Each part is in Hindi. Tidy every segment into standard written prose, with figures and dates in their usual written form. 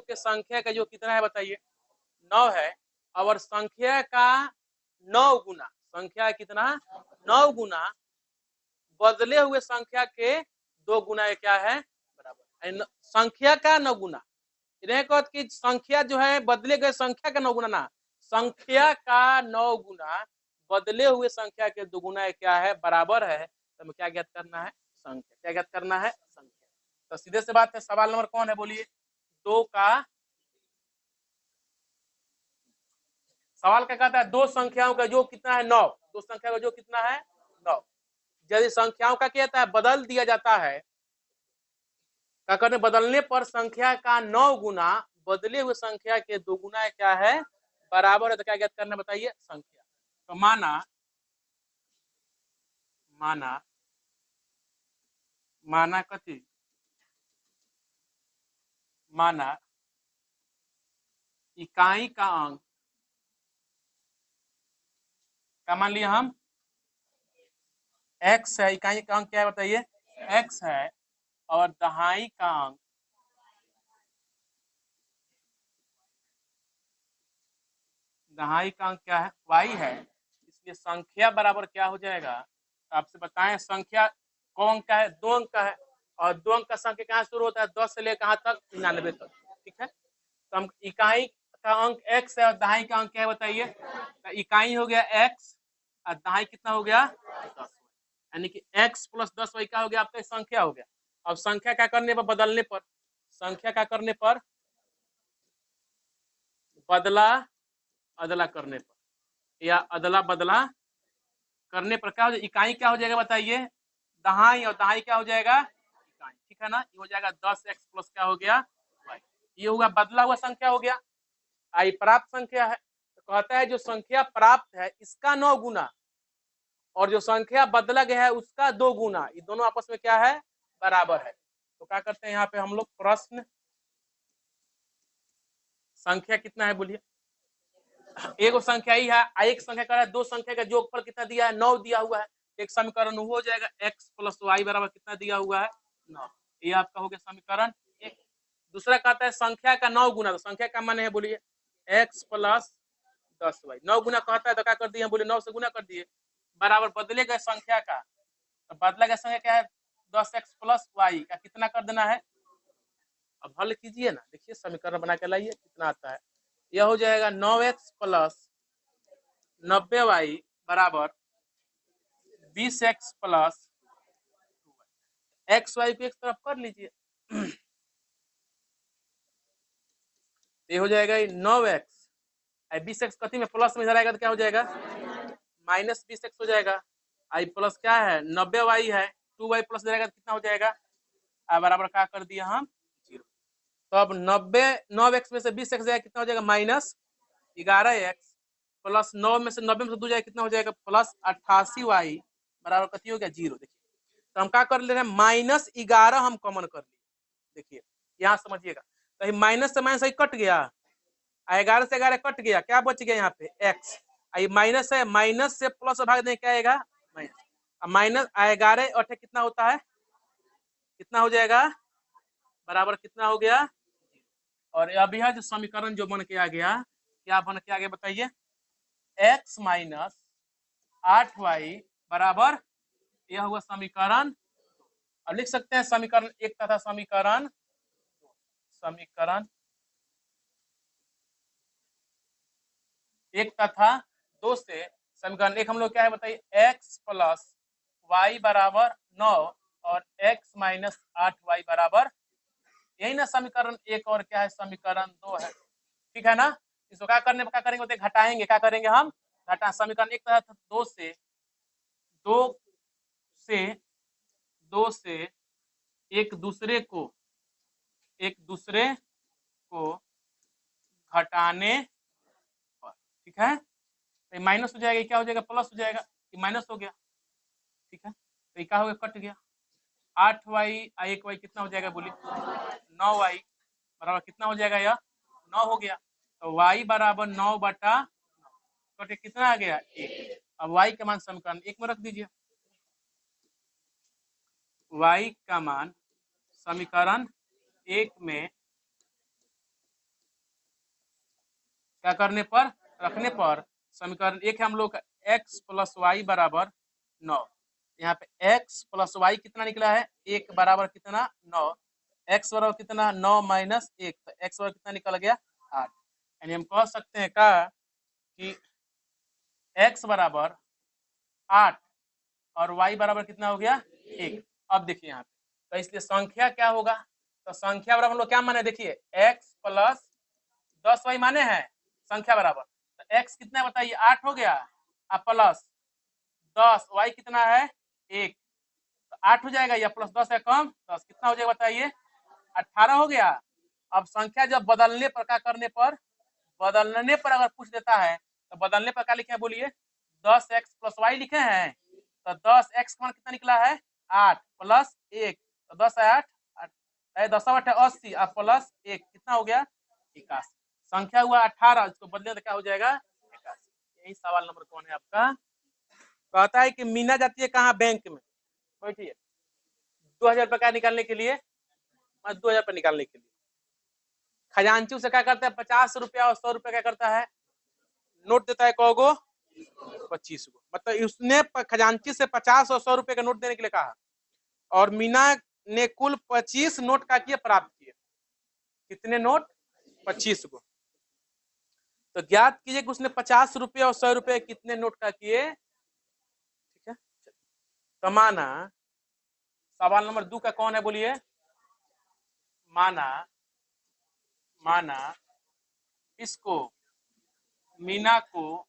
के संख्या का जो कितना है बताइए 9 है और संख्या का 9 गुना, संख्या कितना 9 गुना बदले हुए संख्या के 2 गुना क्या है बराबर। संख्या का 9 गुना कि संख्या जो है बदले गए संख्या का 9 गुना ना, संख्या का 9 गुना बदले हुए संख्या के 2 गुना क्या है बराबर है। तो हमें क्या ज्ञात करना है संख्या, क्या ज्ञात करना है संख्या। तो सीधे से बात है, सवाल नंबर कौन है बोलिए 2 का, सवाल क्या कहता है दो संख्याओं का जो कितना है 9, दो संख्या का जो कितना है 9। यदि संख्याओं का क्या है बदल दिया जाता है, क्या करने बदलने पर संख्या का 9 गुना बदले हुए संख्या के 2 गुना क्या है बराबर है। तो क्या ज्ञात करना बताइए संख्या। तो माना माना माना कथी माना इकाई का अंक, क्या मान लिया हम x है, इकाई का अंक क्या है बताइए x है और दहाई का अंक क्या है y है, इसलिए संख्या बराबर क्या हो जाएगा। तो आपसे बताएं संख्या कौन का है 2 अंक का है और 2 अंक का संख्या कहाँ शुरू होता है 10 से लेकर कहाँ तक 99 तक, ठीक है। तो हम इकाई का अंक x है और दहाई का अंक क्या है बताइए। तो इकाई हो गया x और दहाई कितना हो गया 10, यानी कि x प्लस 10y क्या हो गया आपका संख्या हो गया। अब संख्या क्या करने पर बदलने पर, संख्या क्या करने पर बदला अदला करने पर या अदला बदला करने पर क्या हो जाएगा, इकाई क्या हो जाएगा बताइए दहाई और दहाई क्या हो जाएगा इकाई, ठीक है ना। ये हो जाएगा 10x प्लस क्या हो गया y, ये होगा बदला हुआ संख्या हो गया। आई प्राप्त संख्या है, तो कहता है जो संख्या प्राप्त है इसका 9 गुना और जो संख्या बदला गया है उसका 2 गुना, ये दोनों आपस में क्या है बराबर है। तो क्या करते हैं यहाँ पे हम लोग प्रश्न, संख्या कितना है बोलिए एक संख्या ही है, एक संख्या का 2 संख्या का योगफल कितना दिया है 9 दिया हुआ है। एक समीकरण हो जाएगा x प्लस वाई बराबर कितना दिया हुआ है 9, ये आपका हो गया समीकरण एक। दूसरा कहता है संख्या का 9 गुना, तो संख्या का मान है बोलिए x प्लस 10y, 9 गुना कहता है तो क्या कर दिए बोले 9 से गुना कर दिए बराबर बदले गए संख्या का, तो बदला गया संख्या क्या है 10x प्लस वाई का कितना कर देना है। अब हल कीजिए ना, देखिए समीकरण बना के लाइए कितना आता है। यह हो जाएगा 9x प्लस 90y बराबर 20x प्लस एक्स वाई को एक तरफ कर लीजिए ये हो जाएगा 9x 20x कथी में प्लस में इधर आएगा तो क्या हो जाएगा माइनस 20x हो जाएगा। आई प्लस क्या है 90y है 2y प्लस जाएगा तो कितना हो जाएगा बराबर क्या कर दिया हम 0। तो अब 9x में से 20x जाएगा कितना हो जाएगा माइनस 11x प्लस 9 में से 90 में से 2 जाएगा कितना हो जाएगा प्लस 88y बराबर कथी हो गया 0। देखिए तो हम क्या कर ले रहे हैं माइनस 11 हम कॉमन कर लिए, देखिए यहाँ समझिएगा तो माइनस से माइनस कट गया 11 से 11 कट गया, क्या बच गया यहाँ पे x, माइनस है माइनस से प्लस भाग दें क्या आएगा माइनस, माइनस 11 और कितना होता है कितना हो जाएगा बराबर कितना हो गया। और अब यह जो समीकरण जो बन के आ गया क्या बन के आ गया बताइए x माइनस 8y बराबर यह हुआ समीकरण। अब लिख सकते हैं समीकरण एक तथा समीकरण एक तथा 2 से समीकरण एक हम लोग क्या है बताइए x प्लस वाई बराबर 9 और x माइनस 8y बराबर, यही ना समीकरण एक और क्या है समीकरण 2 है, ठीक है ना। इसको क्या करने क्या करेंगे बोलते घटाएंगे, क्या करेंगे हम घटा समीकरण एक तथा 2 से एक दूसरे को घटाने पर, ठीक है। तो माइनस हो जाएगा क्या हो जाएगा प्लस हो जाएगा, ये माइनस हो गया, ठीक है। तो ये क्या हो गया कट गया 8y 1y कितना हो जाएगा बोलिए 9y बराबर कितना हो जाएगा यह 9 हो गया। तो y बराबर 9 बटा कटे कितना आ गया 1। अब y का मान समीकरण एक में रख दीजिए, y का मान समीकरण एक में क्या करने पर, रखने पर। समीकरण एक है हम लोग का x प्लस वाई बराबर 9। यहाँ पे x प्लस वाई कितना निकला है, 1 बराबर कितना 9। x बराबर कितना 9 माइनस 1, तो x बराबर कितना निकल गया 8। यानी हम कह सकते हैं का कि x बराबर 8 और y बराबर कितना हो गया 1। अब देखिए यहाँ पे, तो इसलिए संख्या क्या होगा, तो संख्या बराबर हम लोग क्या माने, देखिए x प्लस 10y माने हैं संख्या बराबर, तो x कितना है बताइए 8 हो गया, अब प्लस 10 y कितना है 1, तो 8 हो जाएगा, या प्लस 10 है कम 10 कितना हो जाएगा बताइए 18 हो गया। अब संख्या जब बदलने पर क्या करने पर, बदलने पर अगर पूछ देता है तो बदलने पर क्या लिखे हैं बोलिए, 10x प्लस वाई लिखे हैं, तो 10x का मान कितना निकला है 8 प्लस 1, तो 10 है 8, 10 8 है 80, अब प्लस 1 कितना हो गया 81। संख्या हुआ 18, इसको बदले तो क्या हो जाएगा 81। यही सवाल नंबर कौन है आपका। कहता है कि मीना जाती है कहाँ, बैंक में, बैठिए 2000 रुपये निकालने के लिए, 2000 रुपये निकालने के लिए खजांची से क्या करता है 50 रुपया और 100 रुपया क्या करता है नोट देता है, कहोगो 25 गो, मतलब उसने खजांची से 50 और 100 रुपए का नोट देने के लिए कहा, और मीना ने कुल 25 नोट का किए प्राप्त किए। कितने नोट 25 गो। तो ज्ञात कीजिए कि उसने 50 रुपये और 100 रुपये कितने नोट का किए। ठीक है, तो माना सवाल नंबर 2 का कौन है बोलिए, माना इसको मीना को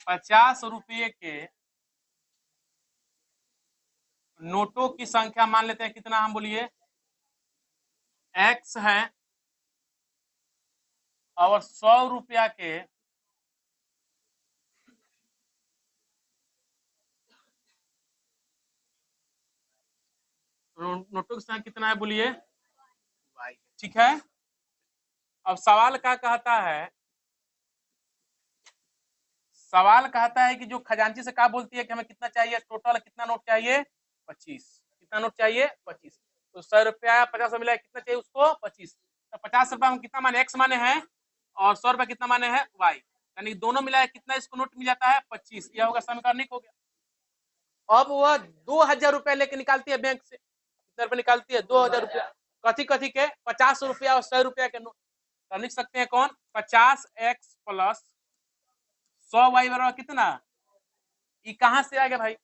50 रुपये के नोटों की संख्या मान लेते हैं कितना, हम बोलिए x है, और 100 रुपया के नोटों की संख्या कितना है बोलिए y। ठीक है, अब सवाल क्या कहता है, सवाल कहता है कि जो खजांची से क्या बोलती है कि हमें कितना चाहिए, टोटल कितना नोट चाहिए 25, कितना नोट चाहिए 25, तो 100 रुपया 50 मिला कितना चाहिए उसको 25, तो 50 रुपया हम कितना माने x माने हैं, और 100 रुपया कितना माने हैं y, यानी दोनों मिलाए कितना इसको नोट मिल जाता है 25। यह होगा समीकरण हो गया। अब वह 2000 रुपया लेके निकालती है बैंक से, कितना रुपया निकालती है 2000 रुपया, कथी कथी के 50 रुपया और 100 रुपया के नोट, तो लिख सकते हैं कौन 50x प्लस 100y बराबर कितना, ये कहां से आ गया भाई,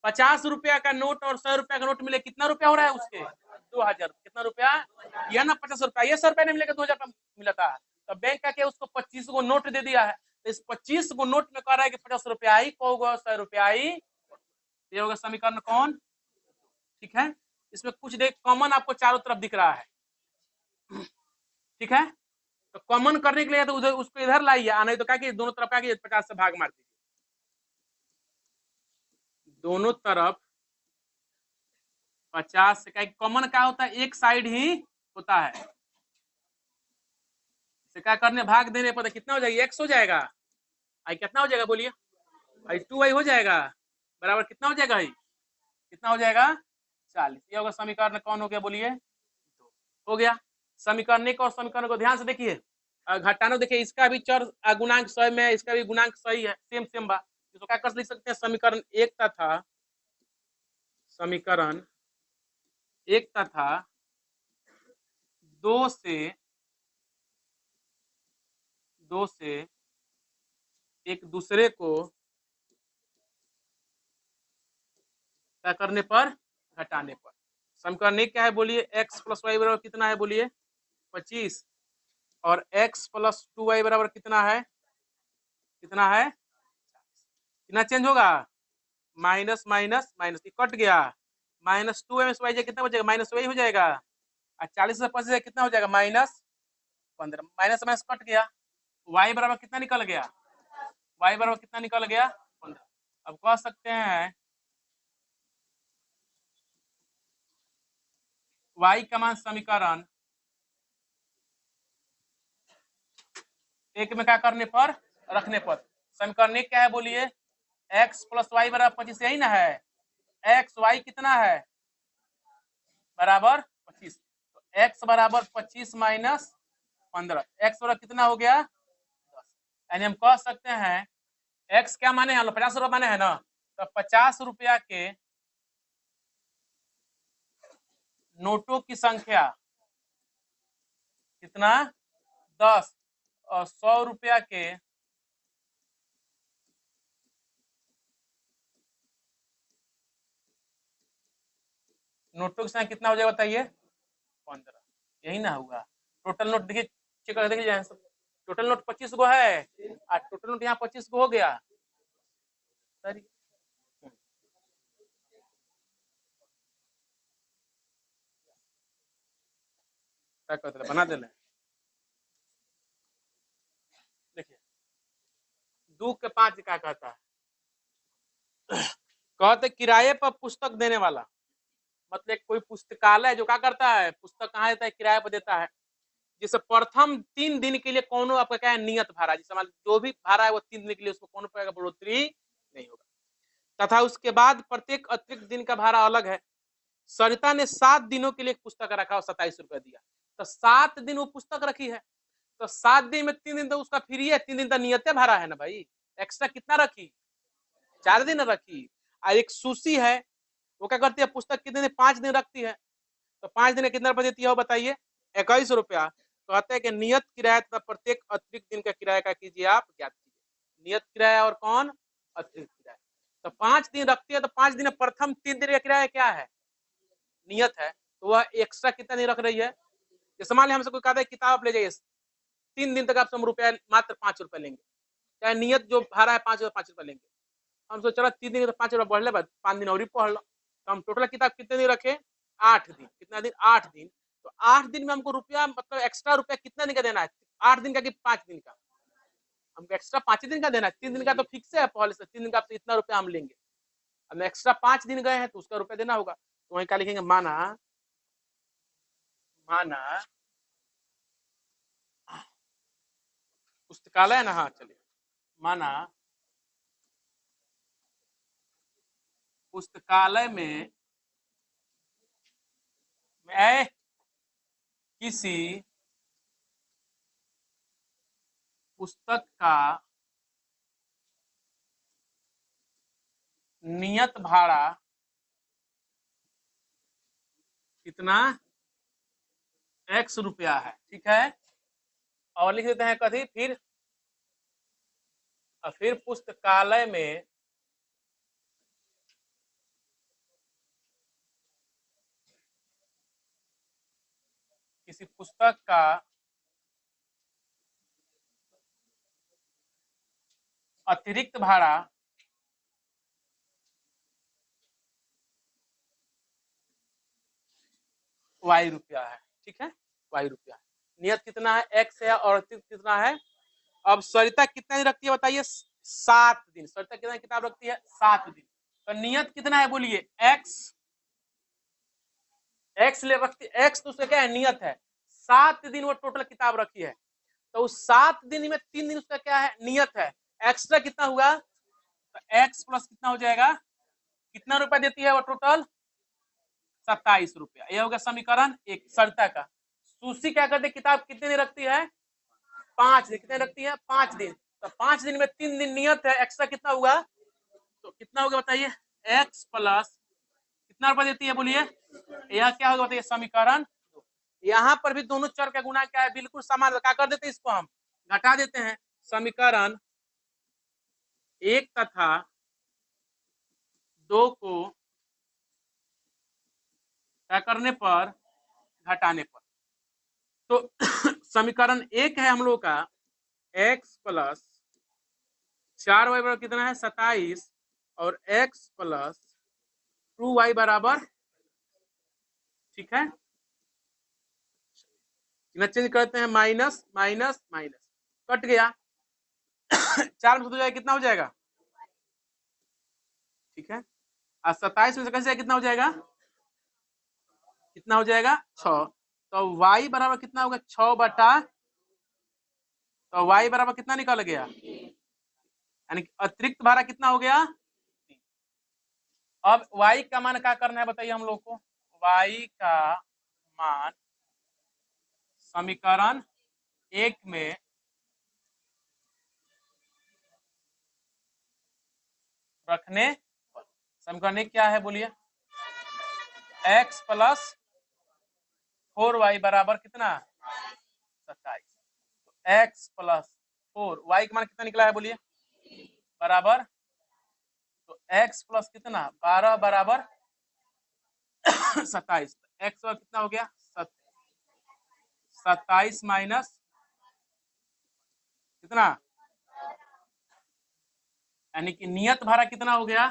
50 रुपया का नोट और 100 रुपया का नोट मिले कितना रुपया हो रहा है उसके 2000, कितना रुपया, यह ना 50 रुपया, ये 100 रुपया नहीं मिलेगा 2000 रुपया मिला था, तो बैंक का क्या उसको 25 गो नोट दे दिया है, तो इस 25 गो नोट में कह रहा है कि 50 रुपया आई को 100 रुपया आई, ये होगा समीकरण कौन। ठीक है, इसमें कुछ देख कॉमन आपको चारों तरफ दिख रहा है। ठीक है, तो कॉमन करने के लिए तो उधर उसको इधर लाइए, आना तो क्या कि दोनों तरफ क्या 50 से भाग मार दीजिए, दोनों तरफ 50 से, कॉमन क्या होता है एक साइड ही होता है, इसे क्या करने भाग देने पर कितना हो जाएगा x हो जाएगा, आई कितना हो जाएगा बोलिए, आई 2y हो जाएगा, बराबर कितना हो जाएगा, आई कितना हो जाएगा 40। ये होगा समीकरण कौन हो गया बोलिए, हो गया। समीकरण एक और समीकरण को ध्यान से देखिए, घटाना देखिए, इसका भी चर गुणांक 100 में है, इसका भी गुणांक सही है, सेम सेम बात, तो क्या कर लिख सकते हैं समीकरण एक तथा समीकरण एक तथा 2 से एक दूसरे को क्या करने पर, घटाने पर। समीकरण एक क्या है बोलिए, x प्लस वाई बराबर कितना है बोलिए 25, और x प्लस 2y बराबर कितना है, कितना चेंज होगा, माइनस माइनस माइनस कट गया, माइनस 2 कितना बचेगा माइनस वही हो जाएगा, और 40 से 25 कितना हो जाएगा -15, माइनस माइनस कट गया, y बराबर कितना निकल गया, y बराबर कितना निकल गया 15। अब कह सकते हैं y का मान समीकरण एक में क्या करने पर, रखने पर। समीकरण एक क्या है बोलिए, x प्लस वाई बराबर 25, यही ना है, x y कितना है बराबर 25, तो x बराबर 25 माइनस 15। एक्स वाला कितना हो गया 10। यानी हम कह सकते हैं एक्स क्या माने हैं 50 रुपया माने है ना, तो 50 रुपया के नोटों की संख्या कितना 10 और 100 रुपया के नोटों की संख्या कितना हो जाएगा बताइए 15। यही ना होगा। टोटल नोट देखिए, चेक कर देखिए, टोटल नोट 25 गो है और टोटल नोट यहाँ 25 गो हो गया। सर क्या कहते हैं बना देना। देखिए 2 के 5 क्या कहता है, कहते किराए पर पुस्तक देने वाला, मतलब कोई पुस्तकालय जो क्या करता है पुस्तक कहाँ देता है किराए पर देता है। जैसे प्रथम 3 दिन के लिए कौन आपका क्या है नियत भाड़ा, जैसे जो भी भाड़ा है वो 3 दिन के लिए उसको कौन पाएगा बढ़ोतरी नहीं होगा। तथा उसके बाद प्रत्येक अतिरिक्त दिन का भाड़ा अलग है। सरिता ने 7 दिनों के लिए पुस्तक रखा और 27 रुपया दिया, तो 7 दिन वो पुस्तक रखी है, तो 7 दिन में 3 दिन तो उसका फ्री है, 3 दिन तो नियत भाड़ा है ना भाई। एक्स्ट्रा कितना रखी 4 दिन रखी। और एक सूसी है वो क्या करती है पुस्तक कितने दिन 5 दिन रखती है, तो 5 दिन कितना रुपया देती है वो बताइए 21 रुपया। कहते हैं कि नियत किराया तथा प्रत्येक अतिरिक्त दिन का किराया का कीजिए आप ज्ञात कीजिए। नियत किराया और कौन अतिरिक्त किराया, तो 5 दिन रखती है, तो 5 दिन प्रथम 3 दिन का किराया क्या है नियत है, तो वह एक्स्ट्रा कितना नहीं रख रही है। जैसे मान लिया हमसे कोई कहता है किताब ले जाइए 3 दिन तक आपसे हम रुपया मात्र 5 रुपया लेंगे, चाहे नियत जो भाड़ा है 5 रुपया लेंगे। हम सोच चला 3 दिन तो 5 रुपया बढ़ ले 5 दिन और ही पढ़ लो, तो हम टोटल किताब कितने दिन रखे 8 दिन। कितना दिन 8 दिन, तो 8 दिन में हमको रुपया मतलब एक्स्ट्रा रुपया कितना दिन का देना है 8 दिन का कि 5 दिन का, हमको एक्स्ट्रा 5 दिन का देना है। 3 दिन का तो फिक्स है पहले से, 3 दिन का इतना रुपया हम लेंगे। अब एक्स्ट्रा 5 दिन गए हैं तो उसका रुपया देना होगा, तो वहीं क्या लिखेंगे माना माना पुस्तकालय ना, हाँ चलिए माना पुस्तकालय में किसी पुस्तक का नियत भाड़ा कितना x रुपया है, ठीक है। और लिख देते हैं कथी फिर पुस्तकालय में किसी पुस्तक का अतिरिक्त भाड़ा y रुपया है, ठीक है y रुपया है। नियत कितना है x है और अतिरिक्त कितना है। अब सरिता कितना दिन रखती है बताइए 7 दिन। सरिता कितना किताब रखती है 7 दिन, तो नियत कितना है बोलिए x ले रखती x, तो उसका क्या है नियत है 7 दिन वो टोटल किताब रखी है, तो उस 7 दिन में 3 दिन उसका क्या है नियत है। एक्स्ट्रा कितना हुआ, तो x प्लस कितना हो जाएगा, कितना रुपया देती है वो टोटल 27 रुपया। यह होगा समीकरण एक। सरिता का सूसी क्या करते किताब कितने दिन रखती है 5 दिन। कितने रखती है 5 दिन, तो 5 दिन में 3 दिन नियत है, एक्स्ट्रा कितना हुआ, तो कितना होगा बताइए x प्लस कितना रुपया देती है बोलिए, यह क्या होगा बताइए समीकरण। यहाँ पर भी दोनों चर का गुणा क्या है बिल्कुल समान, क्या कर देते हैं इसको हम घटा देते हैं। समीकरण 1 तथा 2 को क्या करने पर घटाने पर, तो समीकरण 1 है हम लोग का x प्लस 4y बराबर कितना है 27 और x प्लस 2y बराबर, ठीक है। चेंज करते हैं माइनस माइनस माइनस कट गया 4 में से 2 जाएगा कितना हो जाएगा, ठीक है। और 27 में से कैसे कितना हो जाएगा, कितना हो जाएगा 6, तो y बराबर कितना होगा 6 बटा, तो y बराबर कितना निकल गया, यानी अतिरिक्त भाड़ा कितना हो गया। अब y का मान क्या करना है बताइए हम लोग को, y का मान समीकरण एक में रखने समीकरण क्या है बोलिए? x प्लस 4y बराबर कितना? 27। तो x प्लस 4 y का मान कितना निकला है बोलिए? बराबर, तो x प्लस कितना 12 बराबर 27। x का कितना हो गया? 27 माइनस कितना, यानी कि नियत भाड़ा कितना हो गया?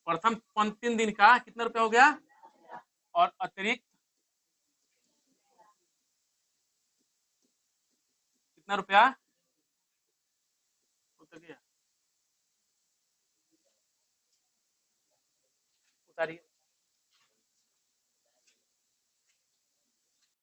प्रथम 3 दिन का कितना रुपया हो गया? और अतिरिक्त कितना रुपया उतर गया? उतारिए।